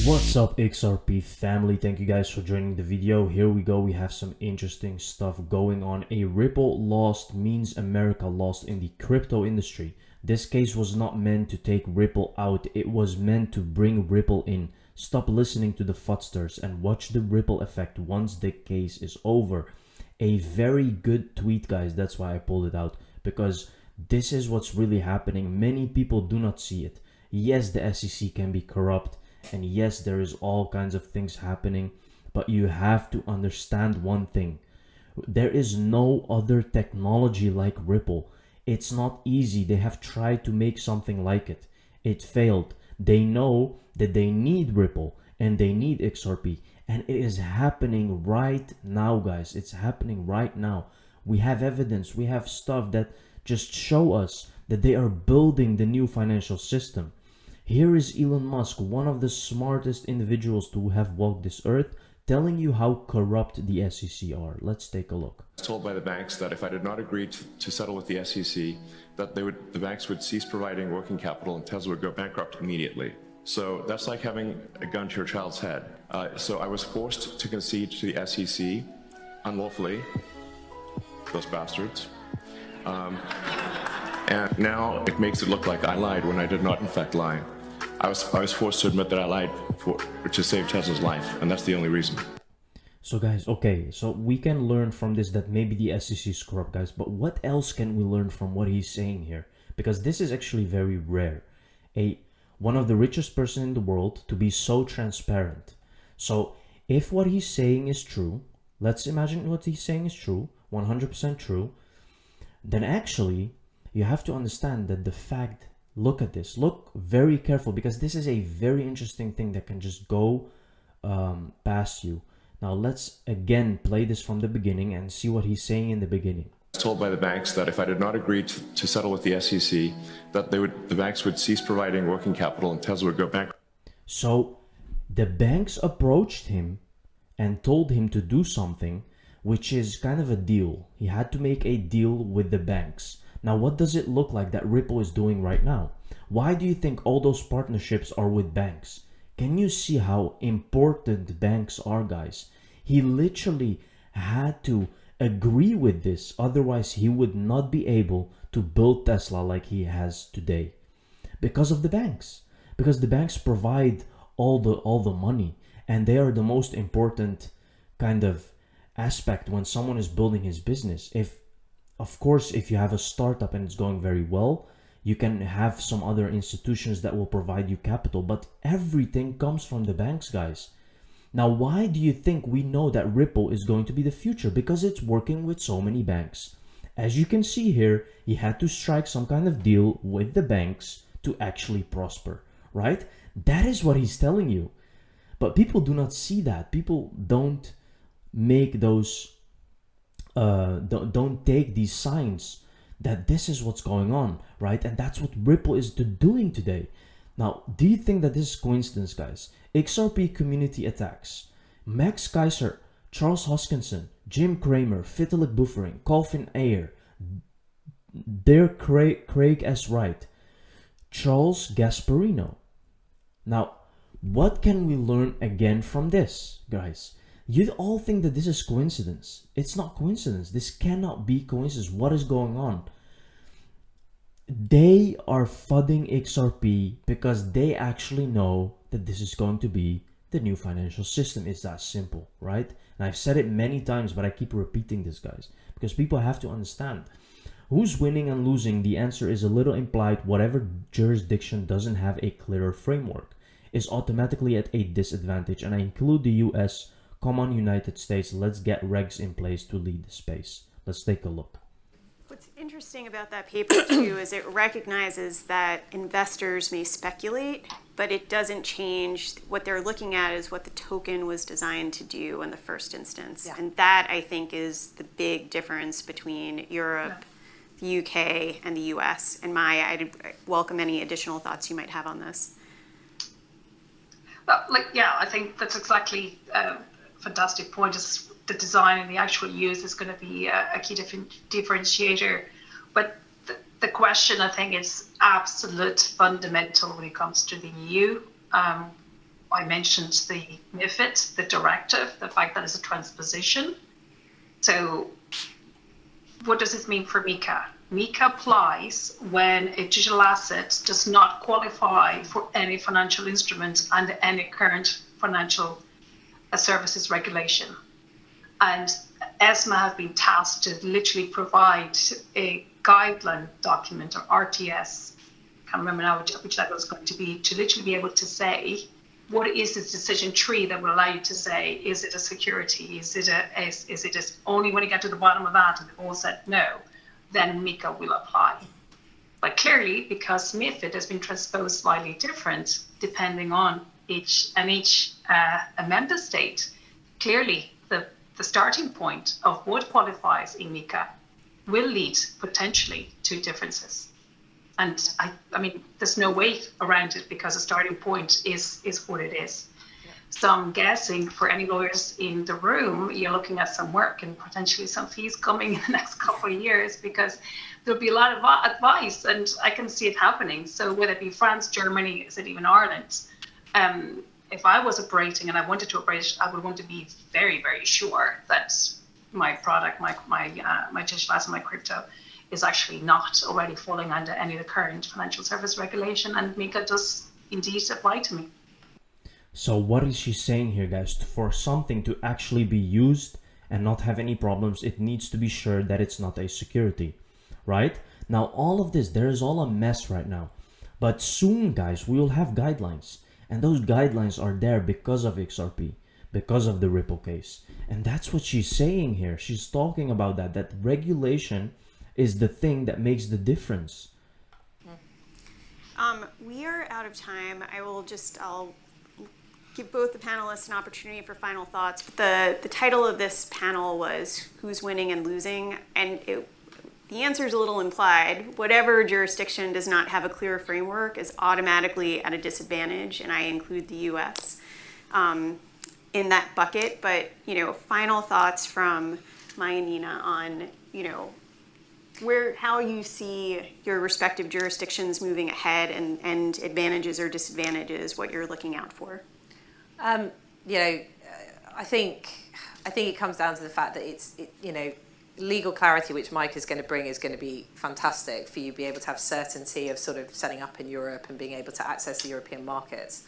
What's up, XRP family? Thank you guys for joining the video. Here we go. We have some interesting stuff going on. A Ripple lost means America lost in the crypto industry. This case was not meant to take Ripple out. It was meant to bring Ripple in. Stop listening to the fraudsters and watch the ripple effect once the case is over. A very good tweet, guys. That's why I pulled it out, because this is what's really happening. Many people do not see it. Yes, the SEC can be corrupt. And yes, there is all kinds of things happening, but you have to understand one thing. There is no other technology like Ripple. It's not easy. They have tried to make something like it. It failed. They know that they need Ripple and they need XRP. And it is happening right now, guys. It's happening right now. We have evidence. We have stuff that just show us that they are building the new financial system. Here is Elon Musk, one of the smartest individuals to have walked this earth, telling you how corrupt the SEC are. Let's take a look. I was told by the banks that if I did not agree to settle with the SEC, that the banks would cease providing working capital and Tesla would go bankrupt immediately. So that's like having a gun to your child's head. So I was forced to concede to the SEC unlawfully, those bastards. And now it makes it look like I lied when I did not in fact lie. I was forced to admit that I lied to save Tesla's life, and that's the only reason. So guys, okay, so we can learn from this that maybe the SEC is corrupt, guys, but what else can we learn from what he's saying here? Because this is actually very rare. One of the richest person in the world to be so transparent. So if what he's saying is true, let's imagine what he's saying is true, 100% true, then actually you have to understand that the fact, look at this, look very careful, because this is a very interesting thing that can just go past you. Now let's again play this from the beginning and see what he's saying in the beginning. I was told by the banks that if I did not agree to settle with the SEC, that the banks would cease providing working capital and Tesla would go bankrupt. So the banks approached him and told him to do something, which is kind of a deal. He had to make a deal with the banks. Now, what does it look like that Ripple is doing right now? Why do you think all those partnerships are with banks? Can you see how important banks are, guys? He literally had to agree with this. Otherwise, he would not be able to build Tesla like he has today. Because of the banks. Because the banks provide all the money. And they are the most important kind of aspect when someone is building his business. Of course, if you have a startup and it's going very well, you can have some other institutions that will provide you capital, but everything comes from the banks, guys. Now, why do you think we know that Ripple is going to be the future? Because it's working with so many banks. As you can see here, he had to strike some kind of deal with the banks to actually prosper, right? That is what he's telling you. But people do not see that. People don't make those don't take these signs that this is what's going on, right? And that's what Ripple is doing today. Now, do you think that this is coincidence, guys? XRP community attacks. Max Kaiser, Charles Hoskinson, Jim Cramer, Vitalik Buterin, Colvin Ayers, Dare Craig S. Wright, Charles Gasparino. Now, what can we learn again from this, guys? You all think that this is coincidence. It's not coincidence. This cannot be coincidence. What is going on? They are flooding XRP because they actually know that this is going to be the new financial system. It's that simple, right? And I've said it many times, but I keep repeating this, guys, because people have to understand. Who's winning and losing? The answer is a little implied. Whatever jurisdiction doesn't have a clearer framework is automatically at a disadvantage. And I include the US. Come on, United States, let's get regs in place to lead the space. Let's take a look. What's interesting about that paper, too, is it recognizes that investors may speculate, but it doesn't change. What they're looking at is what the token was designed to do in the first instance. Yeah. And that, I think, is the big difference between Europe, the UK, and the US. And Maya, I'd welcome any additional thoughts you might have on this. Well, I think that's exactly fantastic point. Is the design and the actual use is going to be a key differentiator. But the question, I think, is absolute fundamental when it comes to the EU. I mentioned the MiFID, the directive, the fact that it's a transposition. So what does this mean for MiCA? MiCA applies when a digital asset does not qualify for any financial instrument under any current financial services regulation. And ESMA have been tasked to literally provide a guideline document, or RTS, I can't remember now which that was going to be, to literally be able to say, what is this decision tree that will allow you to say, is it a security? Is it just only when you get to the bottom of that and they've all said no, then MiCA will apply. But clearly, because MiFID has been transposed slightly different depending on each member state, clearly the starting point of what qualifies in MiCA will lead potentially to differences. And I mean, there's no way around it because the starting point is what it is. Yeah. So I'm guessing for any lawyers in the room, you're looking at some work and potentially some fees coming in the next couple of years, because there'll be a lot of advice, and I can see it happening. So whether it be France, Germany, is it even Ireland? If I was operating and I wanted to operate, I would want to be very, very sure that my product, my digital asset, my crypto, is actually not already falling under any of the current financial service regulation, and MiCA does indeed apply to me. So what is she saying here, guys? For something to actually be used and not have any problems, it needs to be sure that it's not a security, right? Now, all of this, there is all a mess right now. But soon, guys, we will have guidelines. And those guidelines are there because of XRP, because of the Ripple case. And that's what she's saying here. She's talking about that regulation is the thing that makes the difference. We are out of time. I'll give both the panelists an opportunity for final thoughts. But the title of this panel was Who's Winning and Losing? And the answer is a little implied. Whatever jurisdiction does not have a clear framework is automatically at a disadvantage, and I include the US in that bucket. But, final thoughts from Maya and Nina on, how you see your respective jurisdictions moving ahead, and advantages or disadvantages, what you're looking out for. I think it comes down to the fact that legal clarity, which Mike is going to bring, is going to be fantastic for you to be able to have certainty of sort of setting up in Europe and being able to access the European markets.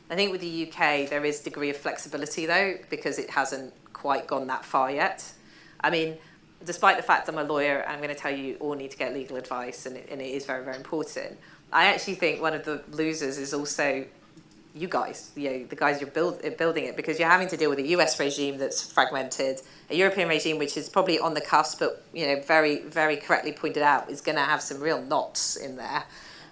I think with the UK, there is a degree of flexibility though, because it hasn't quite gone that far yet. I mean, despite the fact I'm a lawyer, I'm going to tell you all need to get legal advice, and it is very, very important. I actually think one of the losers is also you guys, the guys you're building it, because you're having to deal with a US regime that's fragmented, a European regime which is probably on the cusp, but very, very correctly pointed out, is going to have some real knots in there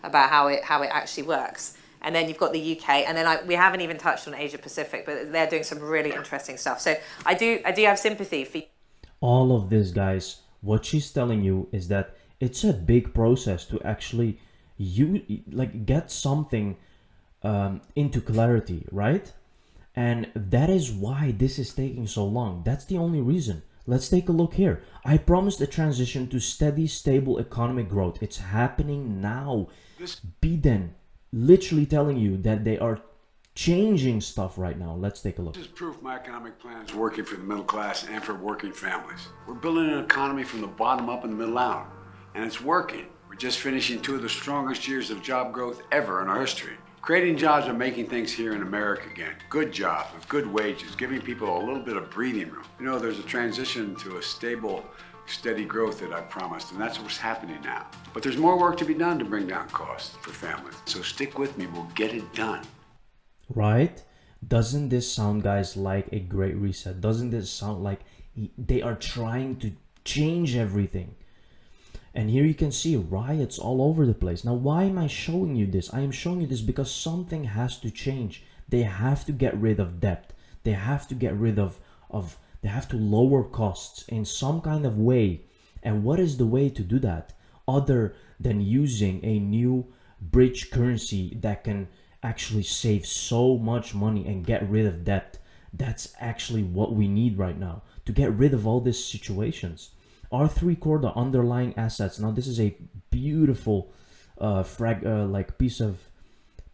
about how it actually works. And then you've got the UK, and then we haven't even touched on Asia Pacific, but they're doing some really interesting stuff. So I do have sympathy for all of this, guys. What she's telling you is that it's a big process to actually get something into clarity, right? And that is why this is taking so long. That's the only reason. Let's take a look here. I promised a transition to steady, stable economic growth. It's happening now. Biden literally telling you that they are changing stuff right now. Let's take a look. This is proof my economic plan is working for the middle class and for working families. We're building an economy from the bottom up in the middle out, and it's working. We're just finishing 2 of the strongest years of job growth ever in our history. Creating jobs and making things here in America again. Good jobs with good wages, giving people a little bit of breathing room. There's a transition to a stable, steady growth that I promised, and that's what's happening now. But there's more work to be done to bring down costs for families. So stick with me, we'll get it done. Right? Doesn't this sound, guys, like a great reset? Doesn't this sound like they are trying to change everything? And here you can see riots all over the place. Now, why am I showing you this? I am showing you this because something has to change. They have to get rid of debt. They have to get rid of they have to lower costs in some kind of way. And what is the way to do that other than using a new bridge currency that can actually save so much money and get rid of debt? That's actually what we need right now to get rid of all these situations. R3 core, the underlying assets. Now this is a beautiful piece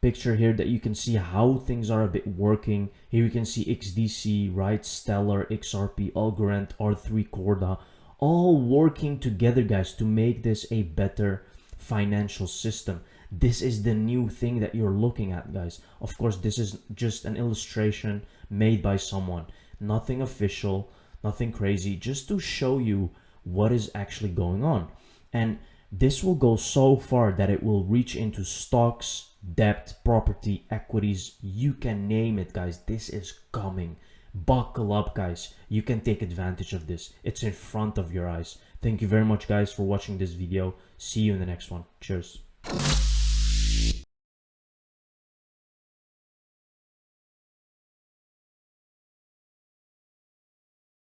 picture here that you can see how things are a bit working. Here you can see XDC, right, Stellar, XRP, Algorand, R3 Corda, all working together, guys, to make this a better financial system. This is the new thing that you're looking at, guys. Of course, this is just an illustration made by someone, nothing official, nothing crazy, just to show you what is actually going on. And this will go so far that it will reach into stocks, debt, property, equities, you can name it, guys. This is coming. Buckle up, guys. You can take advantage of this. It's in front of your eyes. Thank you very much, guys, for watching this video. See you in the next one. Cheers.